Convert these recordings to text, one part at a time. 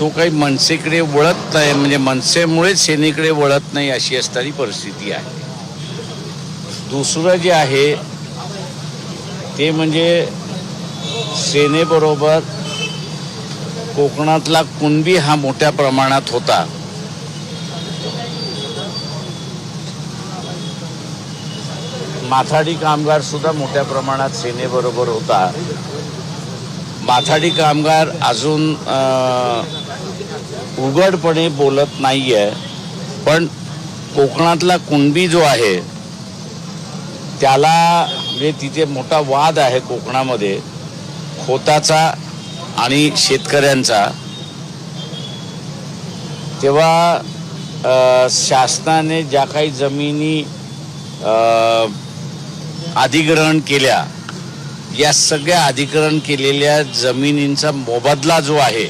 तो काही मनसेकडे वळत नाही, म्हणजे मनसेमुळे सेनेकडे वळत नाही अशी असणारी परिस्थिती आहे. दुसरं जे आहे ते म्हणजे सेनेबरोबर कोकणातला कुणबी हा मोठ्या प्रमाणात होता. माथाडी कामगार सुद्धा मोठ्या प्रमाणात सेनेबरोबर होता. माथाडी कामगार अजून उघडपणे बोलत नाहीये, पण कोकणातला कुणबी जो आहे त्याला म्हणजे तिथे मोठा वाद आहे कोकणामध्ये खोताचा आणि शेतकऱ्यांचा. तेव्हा शासनाने ज्या काही जमिनी अधिग्रहण केल्या, या सगळ्या अधिग्रहण केलेल्या जमिनींचा मोबदला जो आहे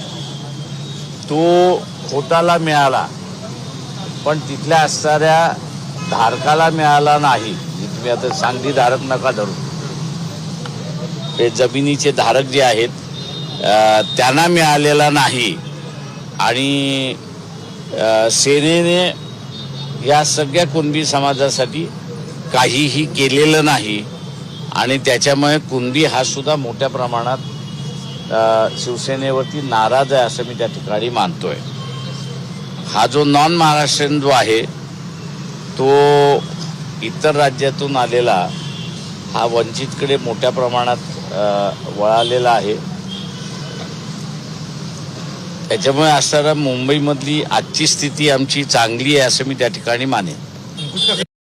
तो खोताला मिळाला, पण तिथल्या असणाऱ्या धारकाला मिळाला नाही. तुम्ही आता सांगली धारक नका धरू, हे जमिनीचे धारक जे आहेत त्यांना मिळालेला नाही. आणि सेनेने या सगळ्या कुणबी समाजासाठी काहीही केलेलं नाही आणि त्याच्यामुळे कुणबी हा सुद्धा मोठ्या प्रमाणात शिवसेनेवरती नाराज आहे असं मी त्या ठिकाणी मानतोय. हा जो नॉन महाराष्ट्रीयन जो आहे तो इतर राज्यातून आलेला हा वंचितकडे मोठ्या प्रमाणात वळालेला आहे. त्याच्यामुळे असणारा मुंबईमधली आजची स्थिती आमची चांगली आहे असं मी त्या ठिकाणी मानेन.